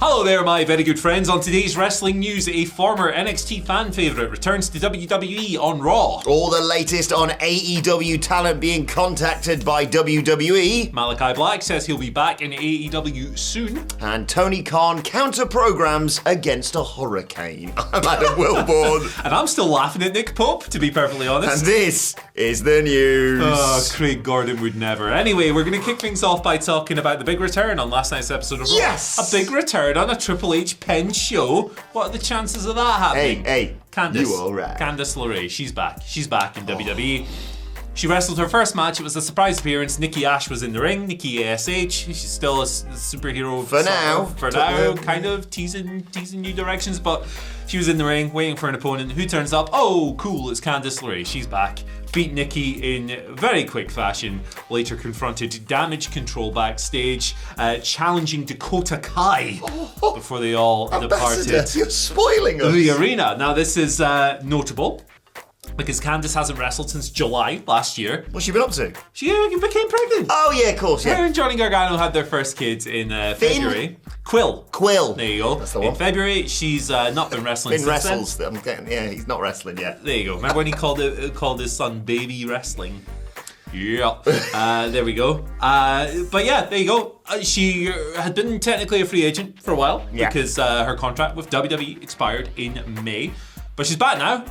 Hello there, my very good friends. On today's wrestling news, a former NXT fan favourite returns to WWE on Raw. All the latest on AEW talent being contacted by WWE. Malakai Black says he'll be back in AEW soon. And Tony Khan counter-programs against a hurricane. I'm Adam Wilborn. And I'm still laughing at Nick Pope, to be perfectly honest. And this is the news. Oh, Craig Gordon would never. Anyway, we're going to kick things off by talking about the big return on last night's episode of Raw. Yes! A big return on a Triple H pen show. What are the chances of that happening? Hey, Candice, you all right? Candice LeRae, she's back. She's back in WWE. She wrestled her first match. It was a surprise appearance. Nikki Ash was in the ring. Nikki ASH. She's still a superhero for now. For now, kind of teasing new directions. But she was in the ring, waiting for an opponent. Who turns up? Oh, cool! It's Candice LeRae. She's back. Beat Nikki in very quick fashion. Later confronted Damage Control backstage, challenging Dakota Kai before they all departed. You're spoiling us. The arena. Now this is notable because Candice hasn't wrestled since July last year. What's she been up to? She became pregnant. Oh yeah, of course, yeah. Her and Johnny Gargano had their first kids in February. Quill. There you go. That's the one. In February, she's not been wrestling since wrestles. then. He's not wrestling yet. There you go. Remember when he called his son Baby Wrestling? Yeah. There we go. But yeah, there you go. She had been technically a free agent for a while because her contract with WWE expired in May. But she's back now.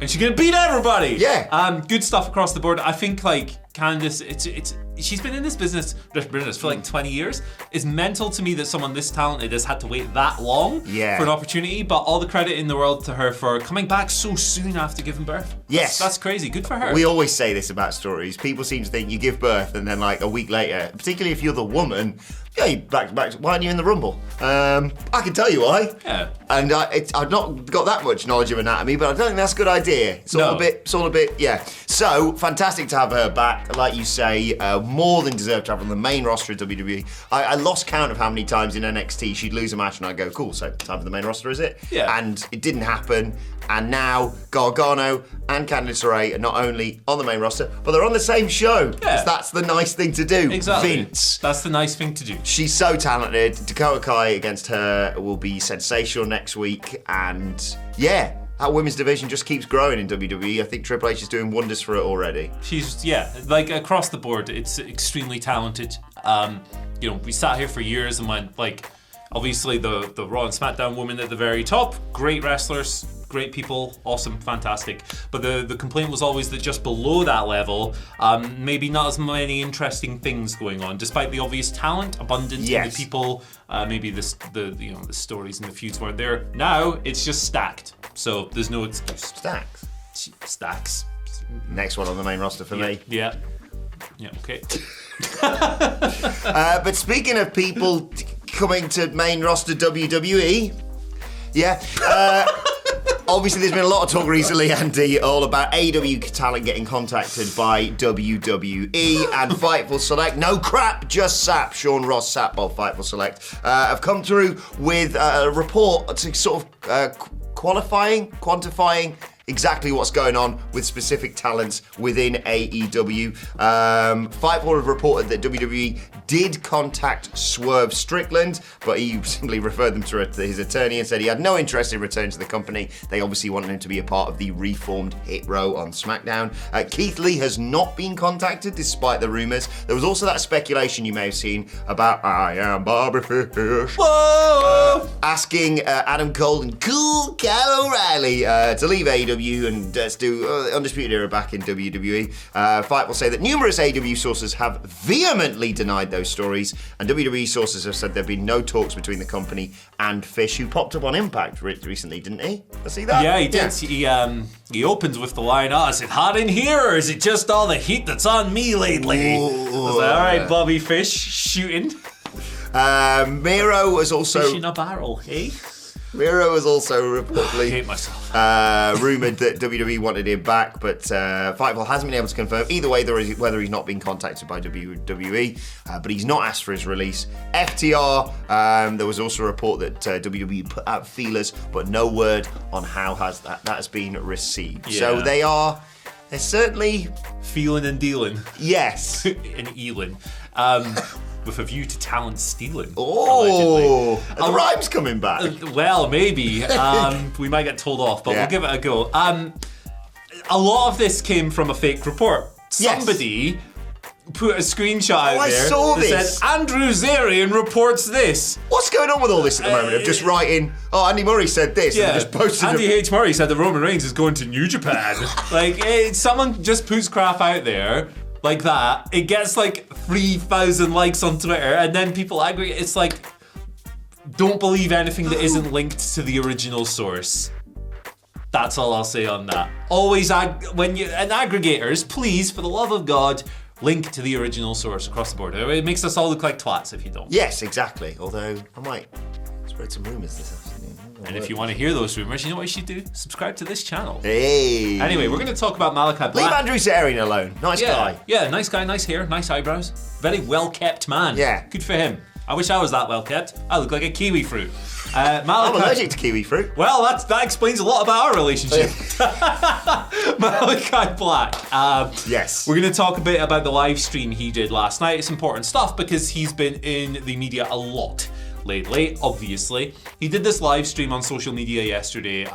And she's gonna beat everybody. Yeah. Good stuff across the board. I think Candice, she's been in this business for like 20 years. It's mental to me that someone this talented has had to wait that long for an opportunity. But all the credit in the world to her for coming back so soon after giving birth. Yes. That's crazy. Good for her. We always say this about stories. People seem to think you give birth and then like a week later, particularly if you're the woman, you're back. Why aren't you in the Rumble? I can tell you why. Yeah. And I've not got that much knowledge of anatomy, but I don't think that's a good idea. It's all a bit, yeah. So, fantastic to have her back. Like you say, more than deserved to have on the main roster of WWE. I lost count of how many times in NXT she'd lose a match and I'd go, cool, so time for the main roster, is it? Yeah. And it didn't happen. And now Gargano and Candice LeRae are not only on the main roster, but they're on the same show. Yeah. That's the nice thing to do. Exactly. Vince. That's the nice thing to do. She's so talented. Dakota Kai against her will be sensational next week. And yeah, that women's division just keeps growing in WWE. I think Triple H is doing wonders for it already. She's, like across the board, it's extremely talented. We sat here for years and went like, obviously the Raw and SmackDown women at the very top, great wrestlers, great people, awesome, fantastic. But the complaint was always that just below that level, maybe not as many interesting things going on, despite the obvious talent, abundance in the people. Maybe the stories and the feuds weren't there. Now it's just stacked, so there's no excuse. Stacks. Next one on the main roster for me. Yeah. Okay. But speaking of people coming to main roster WWE, obviously there's been a lot of talk recently, Andy, all about AEW talent getting contacted by WWE and Fightful Select. No crap, just SAP. Sean Ross Sapp of Fightful Select have come through with a report to sort of quantifying exactly what's going on with specific talents within AEW. Fightful have reported that WWE did contact Swerve Strickland, but he simply referred them to his attorney and said he had no interest in returning to the company. They obviously wanted him to be a part of the reformed Hit Row on SmackDown. Keith Lee has not been contacted despite the rumours. There was also that speculation you may have seen about I Am Bobby Fish. Asking Adam Cole and Cool Kyle O'Reilly to leave AEW and do Undisputed Era back in WWE. Fight will say that numerous AEW sources have vehemently denied those stories, and WWE sources have said there have been no talks between the company and Fish, who popped up on Impact recently, didn't he? I see that. Yeah, he did. Yeah. He opens with the line, is it hot in here, or is it just all the heat that's on me lately? I was like, all right, Bobby Fish, shooting. Miro was also... Fish in a barrel, eh? Miro was also reportedly I hate myself. rumoured that WWE wanted him back, but Fightful hasn't been able to confirm either way whether he's not been contacted by WWE, but he's not asked for his release. FTR, there was also a report that WWE put out feelers, but no word on how that has been received. Yeah. So they're certainly... Feeling and dealing. Yes. And Elin. with a view to talent stealing. Oh, the rhyme's coming back. Well, maybe. We might get told off, but we'll give it a go. A lot of this came from a fake report. Somebody put a screenshot out there that said, Andrew Zarian reports this. What's going on with all this at the moment of just writing, Andy Murray said this, and just posted Andy H. Murray said that Roman Reigns is going to New Japan. Someone just puts crap out there like that. It gets 3,000 likes on Twitter, and then people aggregate. It's don't believe anything that isn't linked to the original source. That's all I'll say on that. Always, aggregators, please, for the love of God, link to the original source across the board. It makes us all look like twats if you don't. Yes, exactly. Although, I might spread some rumours this afternoon. And if you want to hear those rumours, you know what you should do? Subscribe to this channel. Hey. Anyway, we're going to talk about Malakai Black. Leave Andrew Zarian alone. Nice guy. Yeah, nice guy, nice hair, nice eyebrows. Very well-kept man. Yeah. Good for him. I wish I was that well-kept. I look like a kiwi fruit. I'm allergic to kiwi fruit. Well, that explains a lot about our relationship. Malakai Black. Yes. We're going to talk a bit about the live stream he did last night. It's important stuff because he's been in the media a lot lately, obviously. He did this live stream on social media yesterday.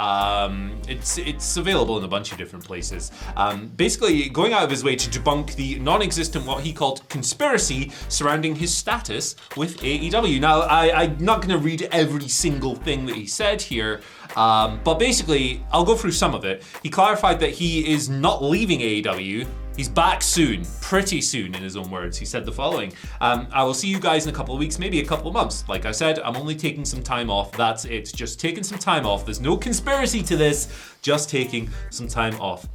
It's available in a bunch of different places. Basically going out of his way to debunk the non-existent, what he called, conspiracy surrounding his status with AEW. Now, I'm not going to read every single thing that he said here, but basically, I'll go through some of it. He clarified that he is not leaving AEW. He's back soon, pretty soon in his own words. He said the following, I will see you guys in a couple of weeks, maybe a couple of months. Like I said, I'm only taking some time off. That's it, just taking some time off. There's no conspiracy to this, just taking some time off.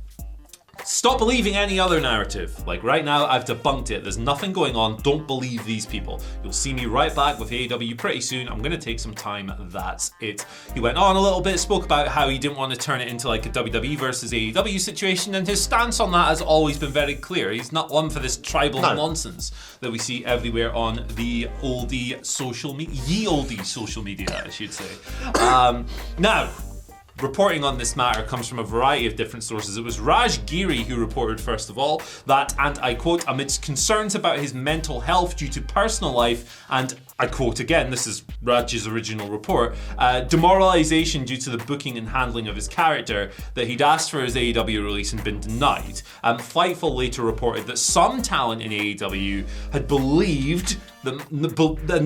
Stop believing any other narrative. Like right now, I've debunked it. There's nothing going on. Don't believe these people. You'll see me right back with AEW pretty soon. I'm going to take some time. That's it. He went on a little bit, spoke about how he didn't want to turn it into like a WWE versus AEW situation, and his stance on that has always been very clear. He's not one for this tribal nonsense that we see everywhere on the oldie social media, I should say. Now, reporting on this matter comes from a variety of different sources. It was Raj Giri who reported, first of all, that, and I quote, amidst concerns about his mental health due to personal life, and I quote again, this is Raj's original report, demoralization due to the booking and handling of his character, that he'd asked for his AEW release and been denied. Fightful later reported that some talent in AEW had believed, and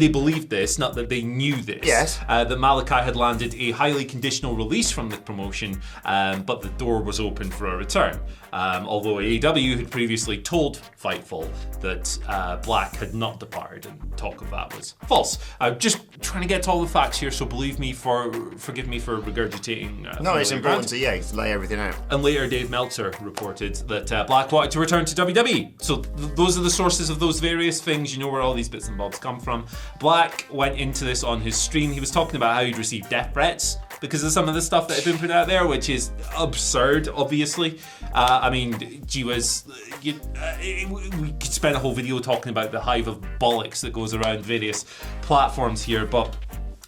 they believed this, not that they knew this, that Malakai had landed a highly conditional release from the promotion, but the door was open for a return. Although AEW had previously told Fightful that Black had not departed, and talk of that was false. Just trying to get to all the facts here, so forgive me for regurgitating. No, it's important to lay everything out. And later, Dave Meltzer reported that Black wanted to return to WWE. So those are the sources of those various things. You know where all these bits and bobs come from. Black went into this on his stream. He was talking about how he'd received death threats because of some of the stuff that had been put out there, which is absurd, obviously. I mean, gee whiz, we could spend a whole video talking about the hive of bollocks that goes around various platforms here, but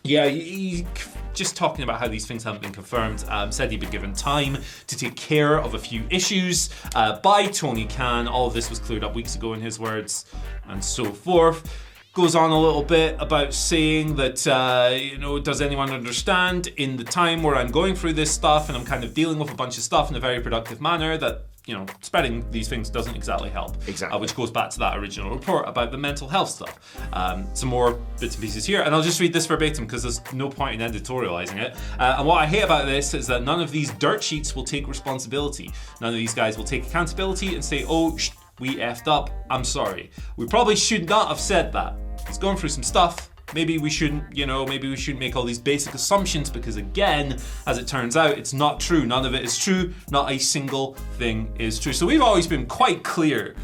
yeah, he just talking about how these things haven't been confirmed, said he'd been given time to take care of a few issues by Tony Khan. All of this was cleared up weeks ago in his words, and so forth. Goes on a little bit about saying that, does anyone understand in the time where I'm going through this stuff and I'm kind of dealing with a bunch of stuff in a very productive manner that, spreading these things doesn't exactly help. Exactly. Which goes back to that original report about the mental health stuff. Some more bits and pieces here, and I'll just read this verbatim because there's no point in editorializing it. And what I hate about this is that none of these dirt sheets will take responsibility. None of these guys will take accountability and say, we effed up, I'm sorry. We probably should not have said that. He's going through some stuff. Maybe we shouldn't make all these basic assumptions because, again, as it turns out, it's not true. None of it is true. Not a single thing is true. So we've always been quite clear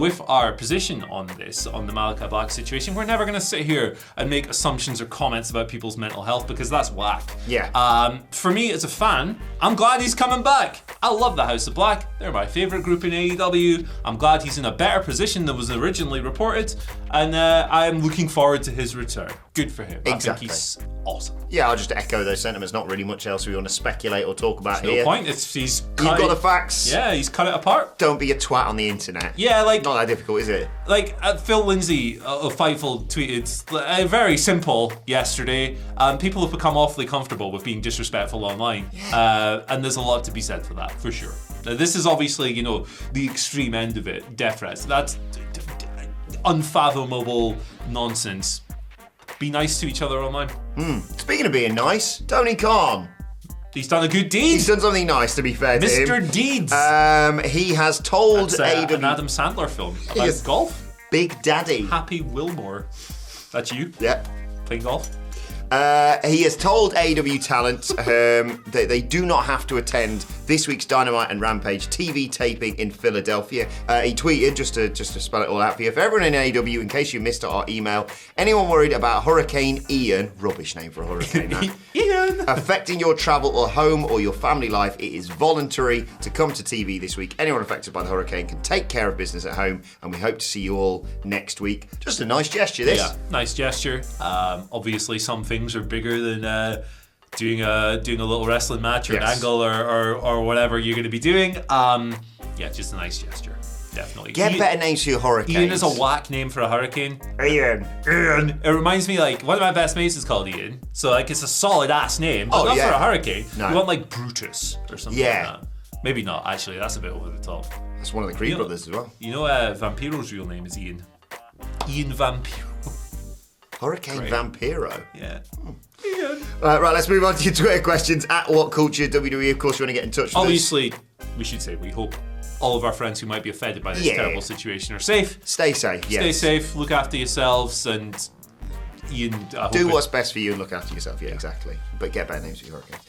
with our position on this, on the Malakai Black situation. We're never going to sit here and make assumptions or comments about people's mental health because that's whack. Yeah. For me, as a fan, I'm glad he's coming back. I love the House of Black. They're my favorite group in AEW. I'm glad he's in a better position than was originally reported, and I'm looking forward to his return. return. Good for him. Exactly. I think he's awesome. Yeah, I'll just echo those sentiments. Not really much else we want to speculate or talk about No here. point. You've got the facts. Yeah, he's cut it apart. Don't be a twat on the internet. Yeah, like Not that difficult, is it? Like Phil Lindsay of Fightful tweeted very simple yesterday. People have become awfully comfortable with being disrespectful online, and there's a lot to be said for that, for sure. Now, this is obviously, the extreme end of it. Death threats. That's unfathomable nonsense. Be nice to each other online. Speaking of being nice, Tony Khan. He's done a good deed. He's done something nice, to be fair to him. Mr. Deeds. He has told That's AEW... an Adam Sandler film about golf. Big Daddy. Happy Wilmore. That's you? Yep. Playing golf? He has told AEW talent that they do not have to attend this week's Dynamite and Rampage TV taping in Philadelphia. He tweeted, just to spell it all out for you, for everyone in AEW, in case you missed our email, anyone worried about Hurricane Ian, rubbish name for a hurricane, that, Ian! affecting your travel or home or your family life, it is voluntary to come to TV this week. Anyone affected by the hurricane can take care of business at home, and we hope to see you all next week. Just a nice gesture, this. Yeah, nice gesture. Obviously, some things are bigger than doing a little wrestling match or an angle or whatever you're going to be doing. Yeah, just a nice gesture. Definitely. Get better names for your hurricanes. Ian is a whack name for a hurricane. Ian. It reminds me, like, one of my best mates is called Ian. So, like, it's a solid ass name, but not for a hurricane. No. You want, like, Brutus or something like that. Maybe not, actually. That's a bit over the top. That's one of the Creed brothers as well. You know, Vampiro's real name is Ian. Ian Vampiro. Hurricane Vampiro. Yeah. Ian. Right, let's move on to your Twitter questions at WhatCulture WWE. Of course, you want to get in touch with Obviously, we should say we hope all of our friends who might be affected by this terrible situation are safe. Stay safe, yes. Stay safe, look after yourselves, and Ian... Do what's best for you and look after yourself, exactly. But get better names for your hurricanes.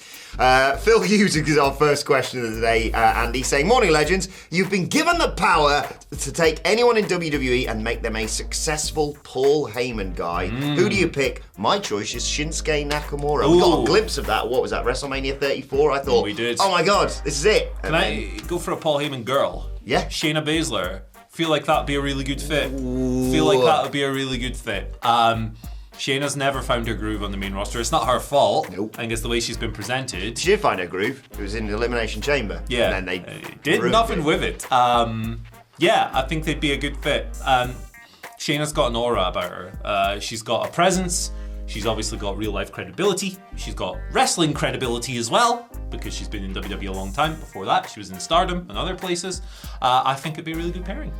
Phil Hughes is our first question of the day, Andy, saying, Morning Legends, you've been given the power to take anyone in WWE and make them a successful Paul Heyman guy. Who do you pick? My choice is Shinsuke Nakamura. Ooh. We got a glimpse of that. What was that, WrestleMania 34? I thought, we did. Oh my God, this is it. Can I go for a Paul Heyman girl? Yeah. Shayna Baszler. Feel like that'd be a really good fit. Feel like that would be a really good fit. Shayna's never found her groove on the main roster. It's not her fault. Nope. I think it's the way she's been presented. She did find her groove. It was in the Elimination Chamber. Yeah. And then they did nothing with it. Yeah, I think they'd be a good fit. Shayna's got an aura about her. She's got a presence. She's obviously got real life credibility. She's got wrestling credibility as well, because she's been in WWE a long time. Before that, she was in Stardom and other places. I think it'd be a really good pairing.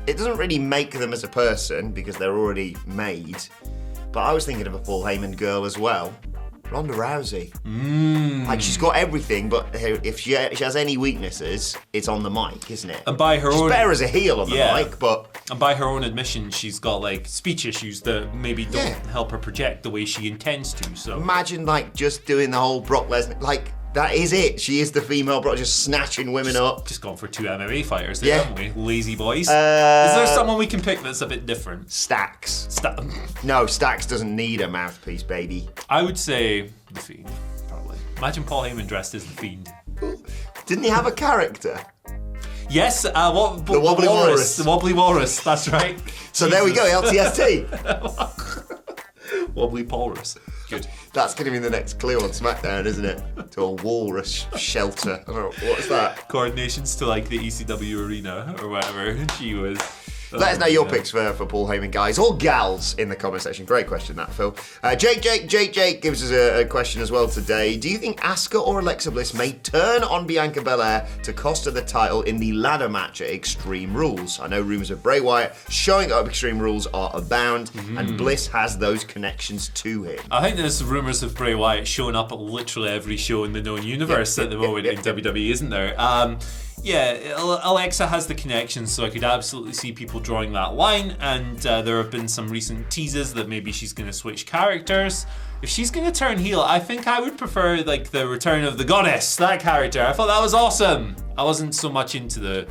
It doesn't really make them as a person because they're already made. But I was thinking of a Paul Heyman girl as well. Ronda Rousey. Like, she's got everything, but if she has any weaknesses, it's on the mic, isn't it? And by her she's own... better as a heel on the mic, but... And by her own admission, she's got, like, speech issues that maybe don't help her project the way she intends to, so... Imagine, like, just doing the whole Brock Lesnar... Like, that is it. She is the female Brock, just snatching women up. Just gone for 2 MMA fighters there, haven't we? Lazy boys. Is Uh, there someone we can pick that's a bit different? Stacks. No, Stacks doesn't need a mouthpiece, baby. I would say The Fiend, probably. Imagine Paul Heyman dressed as The Fiend. Didn't he have a character? Yes, the Wobbly Walrus. The Wobbly Walrus, that's right. So there we go, LTST. Wobbly Walrus. Good. That's going to be the next clue on SmackDown, isn't it? To a walrus shelter. I don't know, what's that? Coordinations to, like, the ECW arena or whatever she was. Let us know your picks for Paul Heyman, guys, or gals, in the comment section. Great question, that, Phil. Jake gives us a question as well today. Do you think Asuka or Alexa Bliss may turn on Bianca Belair to cost her the title in the ladder match at Extreme Rules? I know rumours of Bray Wyatt showing up at Extreme Rules are abound, and Bliss has those connections to him. I think there's rumours of Bray Wyatt showing up at literally every show in the known universe at the moment in WWE, isn't there? Yeah, Alexa has the connections, so I could absolutely see people drawing that line, and there have been some recent teases that maybe she's going to switch characters. If she's going to turn heel, I think I would prefer, like, the return of the goddess, that character. I thought that was awesome. I wasn't so much into the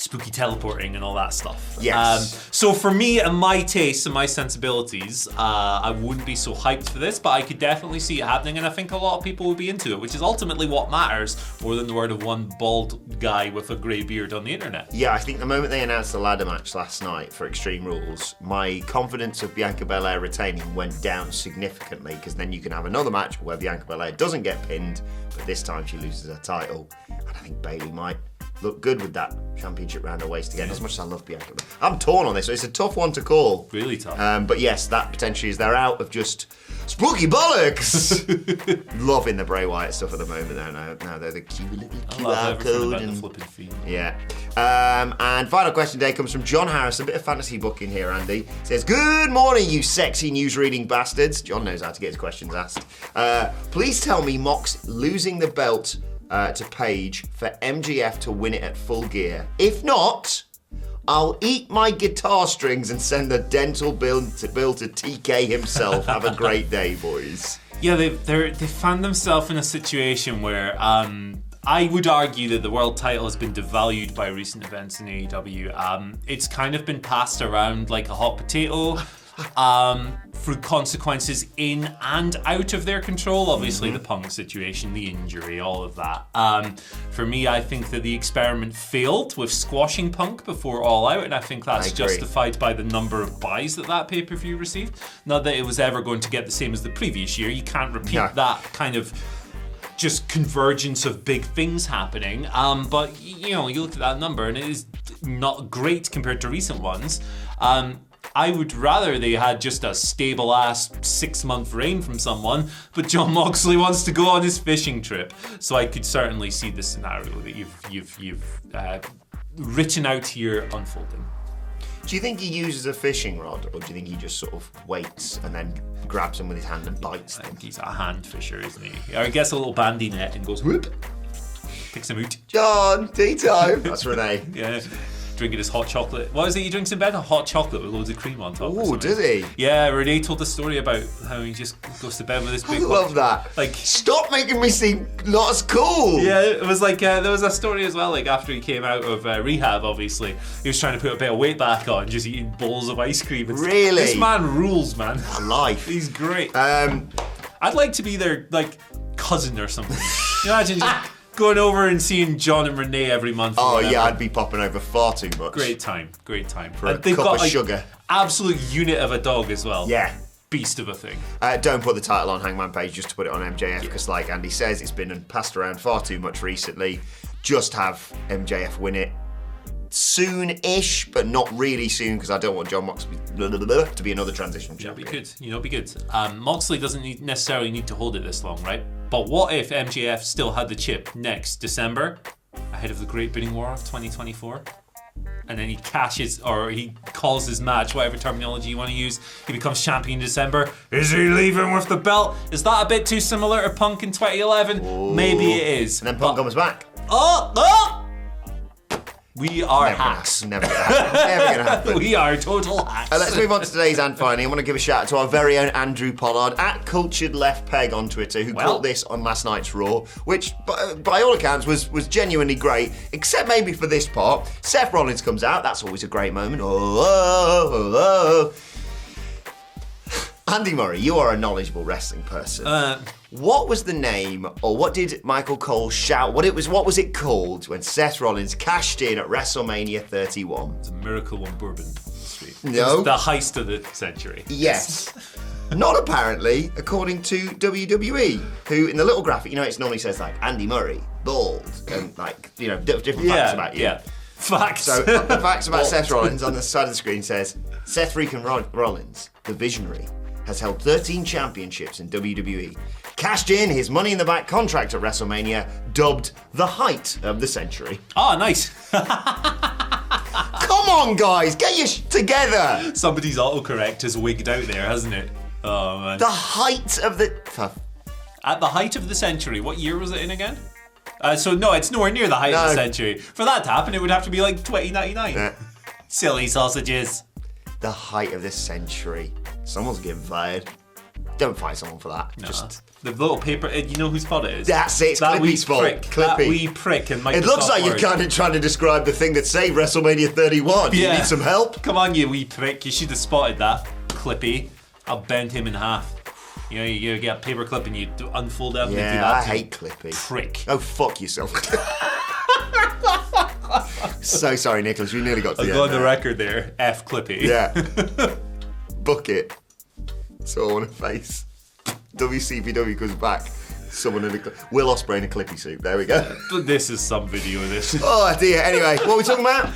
spooky teleporting and all that stuff. Yes. So for me and my tastes and my sensibilities, I wouldn't be so hyped for this, but I could definitely see it happening, and I think a lot of people would be into it, which is ultimately what matters more than the word of one bald guy with a grey beard on the internet. Yeah, I think the moment they announced the ladder match last night for Extreme Rules, my confidence of Bianca Belair retaining went down significantly, because then you can have another match where Bianca Belair doesn't get pinned, but this time she loses her title, and I think Bayley might look good with that championship round her waist again, as much as I love Bianca. I'm torn on this, so it's a tough one to call. Really tough. But yes, that potentially is they're out of just spooky bollocks. Loving the Bray Wyatt stuff at the moment. Now they're the cute little QR code and the flipping feet. Yeah. And final question today comes from John Harris. A bit of fantasy booking here, Andy. Says, good morning, you sexy news-reading bastards. John knows how to get his questions asked. Please tell me Mox losing the belt to Paige for MGF to win it at Full Gear. If not, I'll eat my guitar strings and send the dental bill to TK himself. Have a great day, boys. Yeah, they found themselves in a situation where I would argue that the world title has been devalued by recent events in AEW. It's kind of been passed around like a hot potato. Through consequences in and out of their control. Obviously, the Punk situation, the injury, all of that. For me, I think that the experiment failed with squashing Punk before All Out, and I think that's justified by the number of buys that pay-per-view received. Not that it was ever going to get the same as the previous year. You can't repeat that kind of just convergence of big things happening. But, you look at that number, and it is not great compared to recent ones. I would rather they had just a stable-ass 6-month reign from someone, but Jon Moxley wants to go on his fishing trip. So I could certainly see the scenario that you've written out here unfolding. Do you think he uses a fishing rod, or do you think he just sort of waits and then grabs them with his hand and bites them? I think he's a hand fisher, isn't he? Or he gets a little bandy net and goes whoop, picks him out. John, tea time. That's Renee. Yeah. Drinking his hot chocolate. What is it he drinks in bed? A hot chocolate with loads of cream on top. Oh, does he? Yeah, Renee told the story about how he just goes to bed with his big I love that. Like, stop making me seem not as cool. Yeah, it was like, there was a story as well, like after he came out of rehab, obviously, he was trying to put a bit of weight baback on, just eating bowls of ice cream. Really? This man rules, man. Life. He's great. I'd like to be their, cousin or something. You imagine just going over and seeing John and Renee every month. Oh yeah, I'd be popping over far too much. Great time. For a cup of sugar. Absolute unit of a dog as well. Yeah. Beast of a thing. Don't put the title on Hangman Page just to put it on MJF, because like Andy says, it's been passed around far too much recently. Just have MJF win it soon-ish, but not really soon, because I don't want Jon Moxley to be another transition champion. Be good. Moxley doesn't necessarily need to hold it this long, right? But what if MJF still had the chip next December, ahead of the Great Bidding War of 2024? And then he cashes, or he calls his match, whatever terminology you want to use. He becomes champion in December. Is he leaving with the belt? Is that a bit too similar to Punk in 2011? Ooh. Maybe it is. And then Punk comes back. We are hacks. Never gonna happen. We are total hacks. Let's move on to today's and finally. I want to give a shout out to our very own Andrew Pollard at Cultured Left Peg on Twitter, who caught this on last night's Raw, which by all accounts was genuinely great, except maybe for this part. Seth Rollins comes out. That's always a great moment. Andy Murray, you are a knowledgeable wrestling person. What was the name, or what did Michael Cole shout? What was it called when Seth Rollins cashed in at WrestleMania 31? It's a Miracle on Bourbon Street. No. It's the heist of the century. Yes. Not apparently, according to WWE, who in the little graphic, it normally says like Andy Murray, bald, and different facts about you. Yeah. Facts. So the facts about Seth Rollins on the side of the screen says, Seth freaking Rollins, the visionary, has held 13 championships in WWE, cashed in his Money in the Bank contract at WrestleMania, dubbed the height of the century. Oh, nice. Come on, guys, get your together. Somebody's autocorrect has wigged out there, hasn't it? Oh, man. The height of the... At the height of the century, what year was it in again? So no, it's nowhere near the height of the century. For that to happen, it would have to be like 2099. Silly sausages. The height of this century. Someone's getting fired. Don't fight someone for that. Nah. Just the little paper. You know whose fault it is? that's it. It's that wee Clippy's fault. prick. Clippy. That wee prick in Microsoft It looks like you're Word. kind of trying to describe the thing that saved WrestleMania 31. Yeah. You need some help? Come on, you wee prick. You should have spotted that. Clippy. I'll bend him in half. You know, you get a paper clip and you unfold it and do Yeah, that. I to hate Clippy. Prick. Oh, fuck yourself. So sorry, Nicholas. We nearly got to I'll the go on end the there. record there. F Clippy. Yeah. Book it. So I want to face. WCPW comes back. Someone in a Will Ospreay in a Clippy suit. There we go. This is some video of this. Oh dear. Anyway, what are we talking about?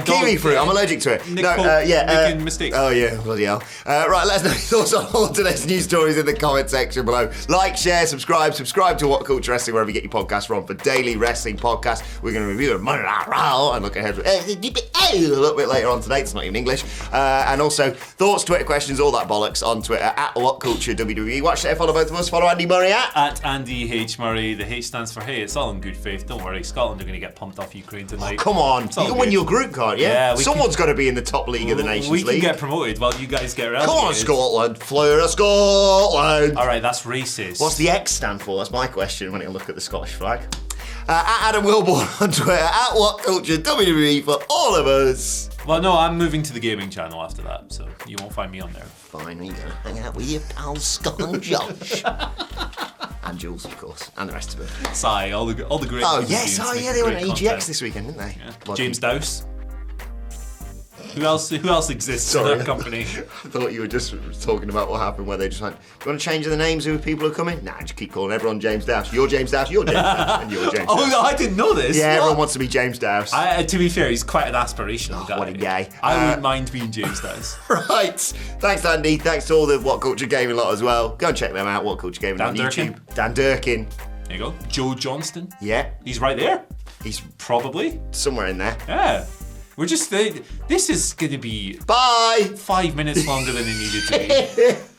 Kiwi fruit. I'm allergic to it. Making mistakes. Oh yeah, bloody hell. Right, let us know your thoughts on all today's news stories in the comment section below. Like, share, subscribe to What Culture Wrestling wherever you get your podcasts from for daily wrestling podcasts. We're going to review them and look ahead a little bit later on today. It's not even English. And also thoughts, Twitter questions, all that bollocks on Twitter at WhatCulture WWE. Watch there, follow both of us. Follow Andy Murray at Andy H. Murray. The H stands for hey. It's all in good faith. Don't worry. Scotland are going to get pumped off Ukraine tonight. Come on, It's all you can win good. your group, can't you? Yeah, Someone's got to be in the top league of the Nations We League. can get promoted while you guys get relegated. Come on, Scotland. Fleur of Scotland. All right, that's racist. What's the X stand for? That's my question when I look at the Scottish flag. At Adam Wilborn on Twitter, at WhatCulture WWE for all of us. Well, no, I'm moving to the gaming channel after that, so you won't find me on there. Fine, you're going to hang out with your pals Scott and Josh. And Jules, of course, and the rest of it. Sigh, all the great. Oh, comedians yes, making they went great to EGX content. this weekend, didn't they? Yeah. Well, James Dowse. Who else exists Sorry. in that company? I thought you were just talking about what happened where they just went, do you want to change the names of people who are coming? Nah, just keep calling everyone James Dowse. You're James Dowse, you're James Dowse, and you're James Oh, Dowse. no, I didn't know this. Yeah, What? everyone wants to be James Dowse. To be fair, he's quite an aspirational guy. what a gay. I wouldn't mind being James Dowse. Right. Thanks, Andy. Thanks to all the What Culture Gaming lot as well. Go and check them out, What Culture Gaming Dan on Durkin. YouTube. Dan Durkin. There you go. Joe Johnston. Yeah, He's right there. he's Probably. somewhere in there. Yeah. We're just. This is going to be Bye. 5 minutes longer than it needed to be.